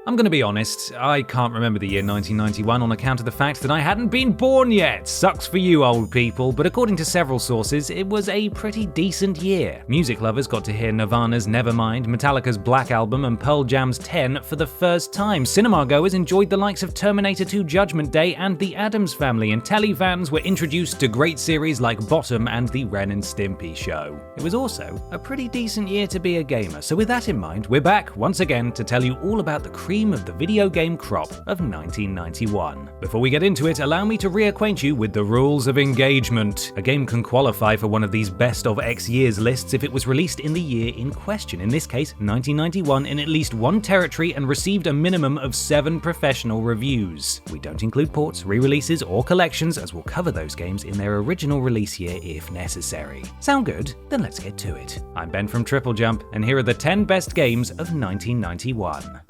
I'm gonna be honest, I can't remember the year 1991 on account of the fact that I hadn't been born yet. Sucks for you old people, but according to several sources, it was a pretty decent year. Music lovers got to hear Nirvana's Nevermind, Metallica's Black Album, and Pearl Jam's 10 for the first time. Cinema-goers enjoyed the likes of Terminator 2 Judgement Day and the Addams Family, and telly fans were introduced to great series like Bottomand and the Ren and Stimpy show. It was also a pretty decent year to be a gamer, so with that in mind, we're back once again to tell you all about the cream of the video game crop of 1991. Before we get into it, allow me to reacquaint you with the rules of engagement. A game can qualify for one of these best of X years lists if it was released in the year in question, in this case 1991, in at least one territory and received a minimum of 7 professional reviews. We don't include ports, re-releases, or collections, as we'll cover those games in their original release year if necessary. Sound good? Then let's get to it. I'm Ben from TripleJump, and here are the 10 best games of 1991.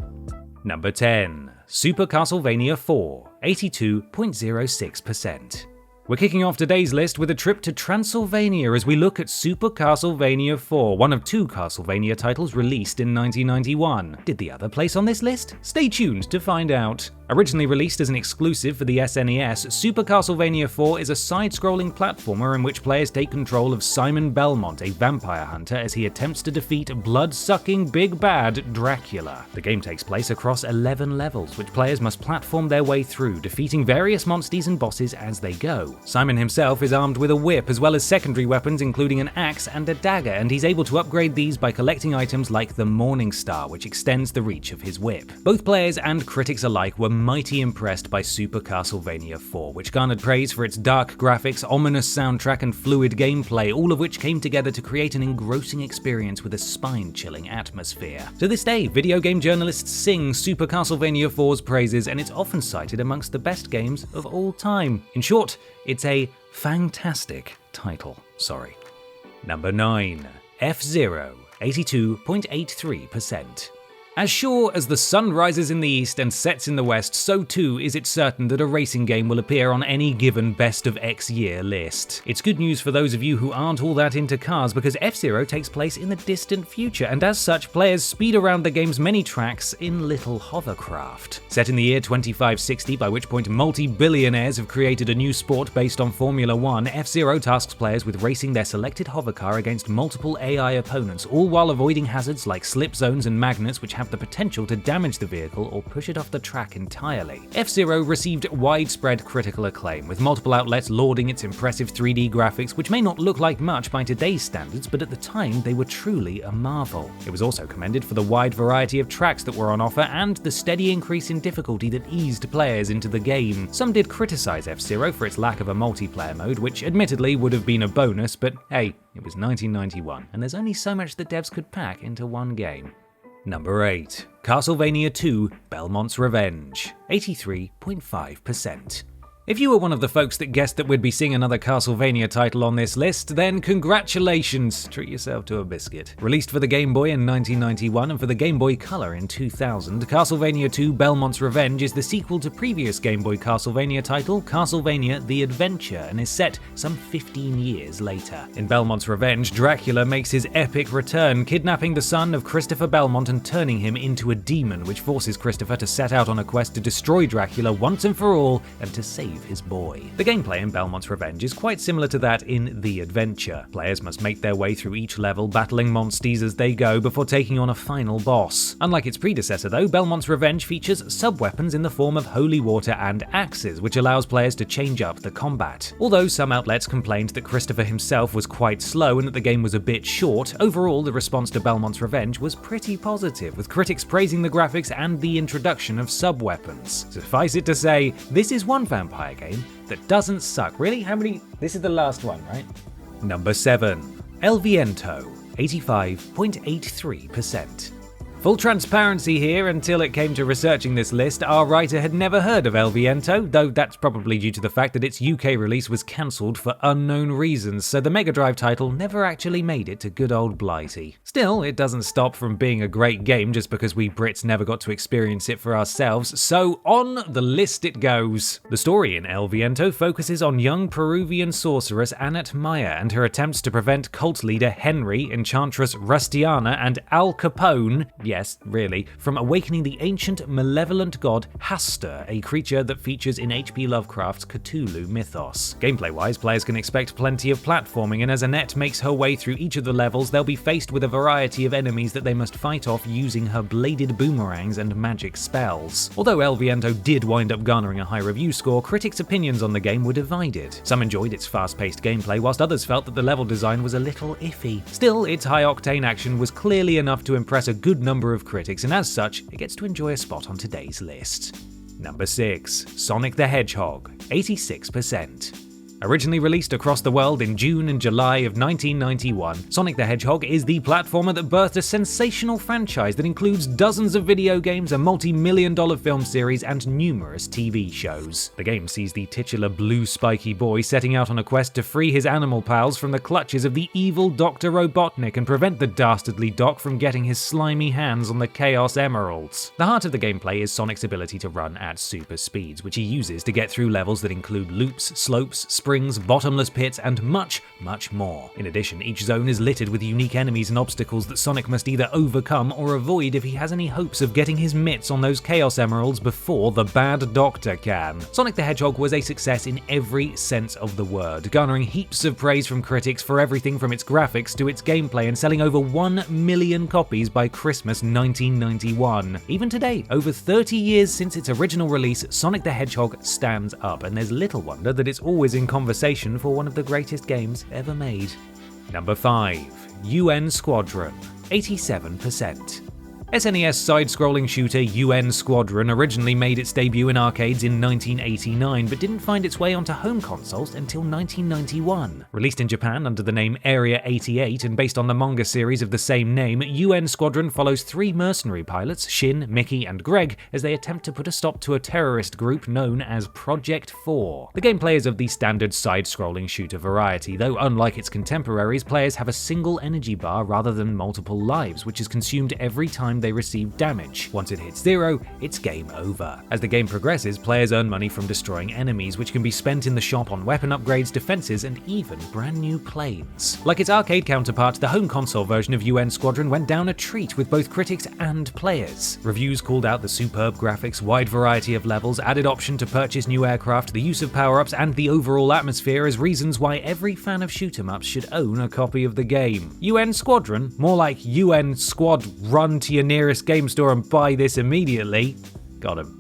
Number 10. Super Castlevania 4, 82.06%. We're kicking off today's list with a trip to Transylvania as we look at Super Castlevania 4, one of 2 Castlevania titles released in 1991. Did the other place on this list? Stay tuned to find out. Originally released as an exclusive for the SNES, Super Castlevania 4 is a side-scrolling platformer in which players take control of Simon Belmont, a vampire hunter, as he attempts to defeat blood-sucking big bad Dracula. The game takes place across 11 levels, which players must platform their way through, defeating various monsters and bosses as they go. Simon himself is armed with a whip as well as secondary weapons including an axe and a dagger, and he's able to upgrade these by collecting items like the Morning Star, which extends the reach of his whip. Both players and critics alike were mighty impressed by Super Castlevania 4, which garnered praise for its dark graphics, ominous soundtrack, and fluid gameplay, all of which came together to create an engrossing experience with a spine-chilling atmosphere. To this day, video game journalists sing Super Castlevania 4's praises, and it's often cited amongst the best games of all time. In short, it's a fantastic title. Sorry. Number 9. F-Zero, 82.83%. As sure as the sun rises in the east and sets in the west, so too is it certain that a racing game will appear on any given Best of X year list. It's good news for those of you who aren't all that into cars, because F-Zero takes place in the distant future, and as such, players speed around the game's many tracks in little hovercraft. Set in the year 2560, by which point multi-billionaires have created a new sport based on Formula 1, F-Zero tasks players with racing their selected hovercar against multiple AI opponents, all while avoiding hazards like slip zones and magnets which have the potential to damage the vehicle or push it off the track entirely. F-Zero received widespread critical acclaim, with multiple outlets lauding its impressive 3D graphics, which may not look like much by today's standards, but at the time they were truly a marvel. It was also commended for the wide variety of tracks that were on offer and the steady increase in difficulty that eased players into the game. Some did criticize F-Zero for its lack of a multiplayer mode, which admittedly would have been a bonus, but hey, it was 1991, and there's only so much the devs could pack into one game. Number 8. Castlevania 2 Belmont's Revenge, 83.5%. If you were one of the folks that guessed that we'd be seeing another Castlevania title on this list, then congratulations, treat yourself to a biscuit. Released for the Game Boy in 1991 and for the Game Boy Color in 2000, Castlevania 2 Belmont's Revenge is the sequel to previous Game Boy Castlevania title, Castlevania The Adventure, and is set some 15 years later. In Belmont's Revenge, Dracula makes his epic return, kidnapping the son of Christopher Belmont and turning him into a demon, which forces Christopher to set out on a quest to destroy Dracula once and for all and to save his boy. The gameplay in Belmont's Revenge is quite similar to that in The Adventure. Players must make their way through each level, battling monsters as they go before taking on a final boss. Unlike its predecessor though, Belmont's Revenge features sub-weapons in the form of holy water and axes, which allows players to change up the combat. Although some outlets complained that Christopher himself was quite slow and that the game was a bit short, overall the response to Belmont's Revenge was pretty positive, with critics praising the graphics and the introduction of sub-weapons. Suffice it to say, this is one vampire game that doesn't suck. Really? How many? This is the last one, right? Number 7. El Viento, 85.83%. Full transparency here, until it came to researching this list, our writer had never heard of El Viento, though that's probably due to the fact that its UK release was cancelled for unknown reasons, so the Mega Drive title never actually made it to good old Blighty. Still, it doesn't stop from being a great game just because we Brits never got to experience it for ourselves, so on the list it goes. The story in El Viento focuses on young Peruvian sorceress Annette Maya and her attempts to prevent cult leader Henry, Enchantress Rustiana, and Al Capone, yes, really, from awakening the ancient, malevolent god Hastur, a creature that features in H.P. Lovecraft's Cthulhu mythos. Gameplay-wise, players can expect plenty of platforming, and as Annette makes her way through each of the levels, they'll be faced with a variety of enemies that they must fight off using her bladed boomerangs and magic spells. Although El Viento did wind up garnering a high review score, critics' opinions on the game were divided. Some enjoyed its fast-paced gameplay, whilst others felt that the level design was a little iffy. Still, its high-octane action was clearly enough to impress a good number of critics, and as such, it gets to enjoy a spot on today's list. Number 6. Sonic the Hedgehog, 86%. Originally released across the world in June and July of 1991, Sonic the Hedgehog is the platformer that birthed a sensational franchise that includes dozens of video games, a multi-million-dollar film series, and numerous TV shows. The game sees the titular blue spiky boy setting out on a quest to free his animal pals from the clutches of the evil Dr. Robotnik and prevent the dastardly Doc from getting his slimy hands on the Chaos Emeralds. The heart of the gameplay is Sonic's ability to run at super speeds, which he uses to get through levels that include loops, slopes, springs, bottomless pits, and much, much more. In addition, each zone is littered with unique enemies and obstacles that Sonic must either overcome or avoid if he has any hopes of getting his mitts on those Chaos Emeralds before the bad doctor can. Sonic the Hedgehog was a success in every sense of the word, garnering heaps of praise from critics for everything from its graphics to its gameplay, and selling over 1 million copies by Christmas 1991. Even today, over 30 years since its original release, Sonic the Hedgehog stands up, and there's little wonder that it's always in conversation for one of the greatest games ever made. Number 5. UN Squadron, 87%. SNES side-scrolling shooter UN Squadron originally made its debut in arcades in 1989, but didn't find its way onto home consoles until 1991. Released in Japan under the name Area 88 and based on the manga series of the same name, UN Squadron follows 3 mercenary pilots, Shin, Mickey, and Greg, as they attempt to put a stop to a terrorist group known as Project 4. The gameplay is of the standard side-scrolling shooter variety, though unlike its contemporaries, players have a single energy bar rather than multiple lives, which is consumed every time they receive damage. Once it hits 0, it's game over. As the game progresses, players earn money from destroying enemies, which can be spent in the shop on weapon upgrades, defenses, and even brand new planes. Like its arcade counterpart, the home console version of UN Squadron went down a treat with both critics and players. Reviews called out the superb graphics, wide variety of levels, added option to purchase new aircraft, the use of power-ups, and the overall atmosphere as reasons why every fan of shoot-'em-ups should own a copy of the game. UN Squadron? More like UN Squad run to your nearest game store and buy this immediately. Got him.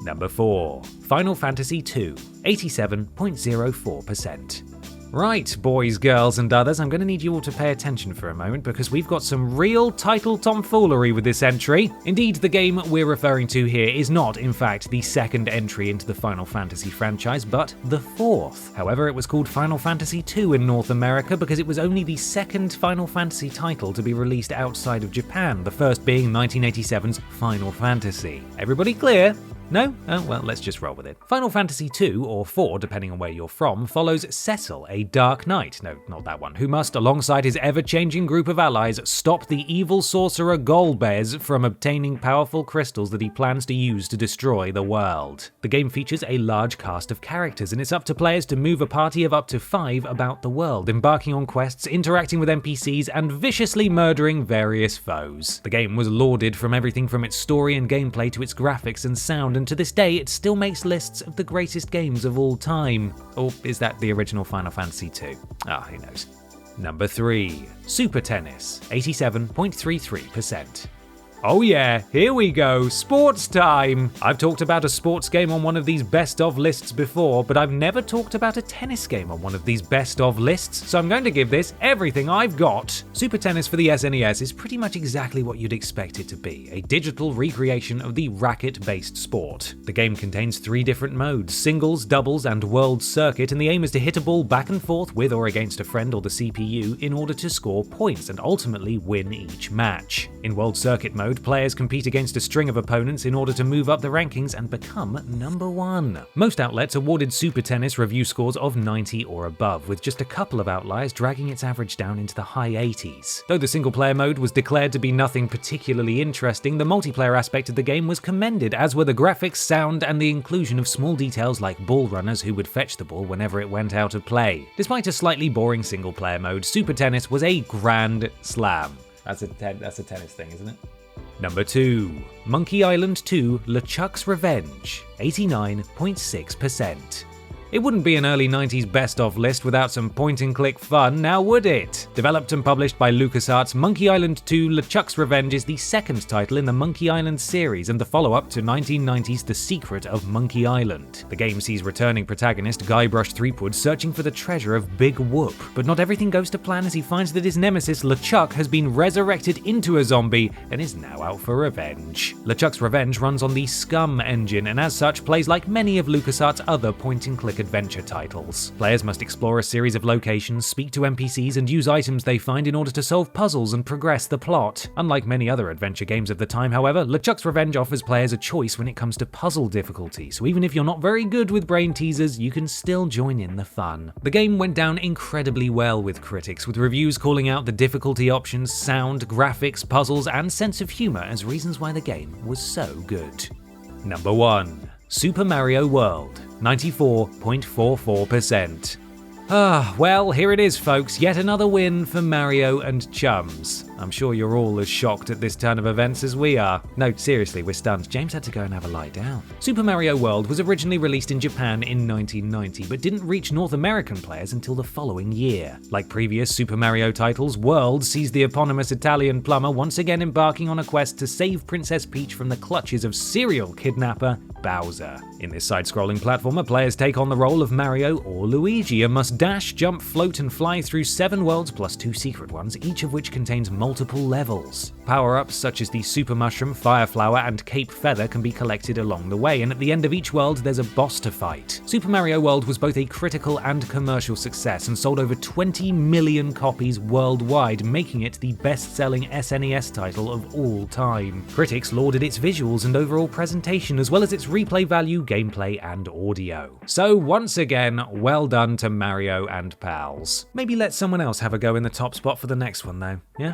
Number 4. Final Fantasy II, 87.04%. Right, boys, girls, and others, I'm going to need you all to pay attention for a moment because we've got some real title tomfoolery with this entry. Indeed, the game we're referring to here is not, in fact, the second entry into the Final Fantasy franchise, but the 4th. However, it was called Final Fantasy II in North America because it was only the second Final Fantasy title to be released outside of Japan, the first being 1987's Final Fantasy. Everybody clear? No? Oh, well, let's just roll with it. Final Fantasy II, or 4, depending on where you're from, follows Cecil, a Dark Knight, no, not that one, who must, alongside his ever-changing group of allies, stop the evil sorcerer Golbez from obtaining powerful crystals that he plans to use to destroy the world. The game features a large cast of characters, and it's up to players to move a party of up to 5 about the world, embarking on quests, interacting with NPCs, and viciously murdering various foes. The game was lauded from everything from its story and gameplay to its graphics and sound, and to this day it still makes lists of the greatest games of all time. Or is that the original Final Fantasy II? Who knows. Number 3. Super Tennis, 87.33%. Oh yeah, here we go, sports time! I've talked about a sports game on one of these best of lists before, but I've never talked about a tennis game on one of these best of lists, so I'm going to give this everything I've got. Super Tennis for the SNES is pretty much exactly what you'd expect it to be, a digital recreation of the racket-based sport. The game contains 3 different modes, singles, doubles, and world circuit, and the aim is to hit a ball back and forth with or against a friend or the CPU in order to score points and ultimately win each match. In world circuit mode, players compete against a string of opponents in order to move up the rankings and become number 1. Most outlets awarded Super Tennis review scores of 90 or above, with just a couple of outliers dragging its average down into the high 80s. Though the single-player mode was declared to be nothing particularly interesting, the multiplayer aspect of the game was commended, as were the graphics, sound, and the inclusion of small details like ball runners who would fetch the ball whenever it went out of play. Despite a slightly boring single-player mode, Super Tennis was a grand slam. That's a tennis thing, isn't it? Number 2. Monkey Island 2 LeChuck's Revenge, 89.6%. It wouldn't be an early 90s best-of list without some point-and-click fun, now would it? Developed and published by LucasArts, Monkey Island 2 LeChuck's Revenge is the second title in the Monkey Island series and the follow-up to 1990's The Secret of Monkey Island. The game sees returning protagonist Guybrush Threepwood searching for the treasure of Big Whoop, but not everything goes to plan as he finds that his nemesis LeChuck has been resurrected into a zombie and is now out for revenge. LeChuck's Revenge runs on the Scum engine and as such plays like many of LucasArts' other point-and-click adventure titles. Players must explore a series of locations, speak to NPCs, and use items they find in order to solve puzzles and progress the plot. Unlike many other adventure games of the time, however, LeChuck's Revenge offers players a choice when it comes to puzzle difficulty, so even if you're not very good with brain teasers, you can still join in the fun. The game went down incredibly well with critics, with reviews calling out the difficulty options, sound, graphics, puzzles, and sense of humor as reasons why the game was so good. Number 1. Super Mario World, 94.44%. Well, here it is, folks, yet another win for Mario and Chums. I'm sure you're all as shocked at this turn of events as we are. No, seriously, we're stunned. James had to go and have a lie down. Super Mario World was originally released in Japan in 1990, but didn't reach North American players until the following year. Like previous Super Mario titles, World sees the eponymous Italian plumber once again embarking on a quest to save Princess Peach from the clutches of serial kidnapper Bowser. In this side-scrolling platformer, players take on the role of Mario or Luigi and must dash, jump, float, and fly through 7 worlds plus 2 secret ones, each of which contains multiple levels. Power-ups such as the Super Mushroom, Fire Flower, and Cape Feather can be collected along the way, and at the end of each world there's a boss to fight. Super Mario World was both a critical and commercial success and sold over 20 million copies worldwide, making it the best-selling SNES title of all time. Critics lauded its visuals and overall presentation, as well as its replay value, gameplay, and audio. So once again, well done to Mario and pals. Maybe let someone else have a go in the top spot for the next one though, yeah?